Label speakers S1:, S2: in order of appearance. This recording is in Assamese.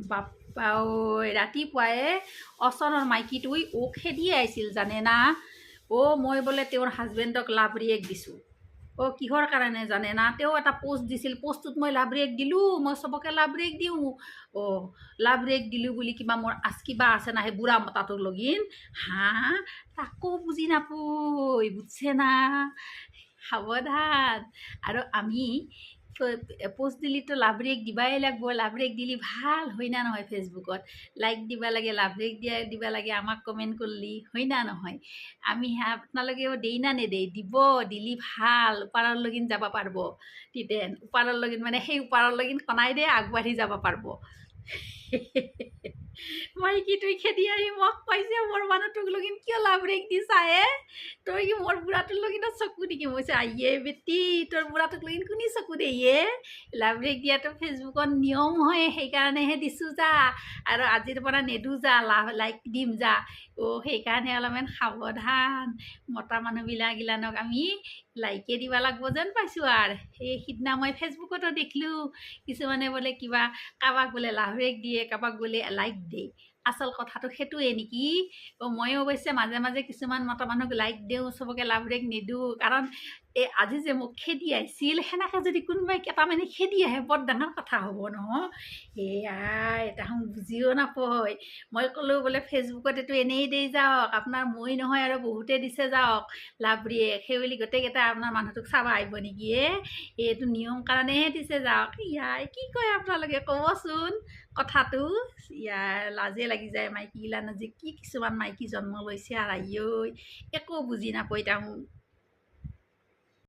S1: বাপ্পা ঐ ৰাতিপুৱাই অচনৰ মাইকীটোই খেদি আহিছিল জানে না মই বোলে তেওঁৰ হাজবেণ্ডক লাভ ৰিয়েক দিছোঁ কিহৰ কাৰণে জানে না তেওঁ এটা পোষ্ট দিছিল পোষ্টটোত মই লাভ ৰিয়েক দিলোঁ মই চবকে লাভ ৰিয়েক দিওঁ লাভ ৰিয়েক দিলোঁ বুলি কিবা মোৰ কিবা আছে না সেই বুঢ়া মতাটোৰ লগিন তাকো বুজি নাপয় বুজছে না সাৱধান আৰু আমি পোষ্ট দিলেতো লাভ ৰিয়েক দিবাই লাগব লাভ ৰিয়েক দিলে ভাল হয় না নহয় ফেচবুকত লাইক দিবা লাগে লাভ ৰিয়েক দিবা লাগে আমাক কমেণ্ট কৰলি হয় না নহয় আমি আপোনালোকেও দেই না নেদেই দিব দিলি ভাল ওপাৰৰ লগিন যাব পাৰিব তিতেন ওপাৰৰ লগিন মানে সেই ওপাৰৰ লগিন কনাই দে আগবাঢ়ি যাব পাৰিব মাইকীটোই খেদি আহি মোক কৈছে মোৰ মানুহটোক লগিন কিয় লাভ ৰিয়েক দিছা তই কি মোৰ বুঢ়াটোৰ লগিনত চকু নেকি মই আইয়ে বেটি তোৰ বুঢ়াটোক লগিন কোনি চকু দেয়ে লাভ ৰিয়েক দিয়াটো ফেচবুকত নিয়ম হয় সেইকাৰণেহে দিছোঁ যা আৰু আজিৰ পৰা নেদো যা লাইক দিম যা সেইকাৰণে অলপমান সাৱধান মতা মানুহবিলাকগিলানক আমি লাইকে দিব লাগিব যেন পাইছোঁ আৰু সিদিনা মই ফেচবুকতো দেখিলোঁ কিছুমানে বোলে কিবা কাৰোবাক বোলে লাভ ৰিয়েক দিয়ে কাৰোবাক বোলে লাইক দিয়ে আচল কথাটো সেইটোৱে নেকি ময়ো অৱশ্যে মাজে মাজে কিছুমান মতা মানুহক লাইক দিওঁ চবকে লাভ ৰিয়েক নিদিওঁ কাৰণ আজি যে মোক খেদি আহিছিল সেনেকৈ যদি কোনোবাই কেইটামানে খেদি আহে বৰ ডাঙৰ কথা হ'ব নহয় তাহোন বুজিও নাপায় মই ক'লোঁ বোলে ফেচবুকত এইটো এনেই দেই যাওক আপোনাৰ মই নহয় আৰু বহুতে দিছে যাওক লাভ ৰিয়েক সেই বুলি গোটেইকেইটা আপোনাৰ মানুহটোক চাব আহিব নেকি এইটো নিয়ম কাৰণেহে দিছে যাওক কি কয় আপোনালোকে ক'বচোন কথাটো লাজে লাগি যায় মাইকীগিলানো যে কি কিছুমান মাইকী জন্ম লৈছে আৰু একো বুজি নাপায় তাহোন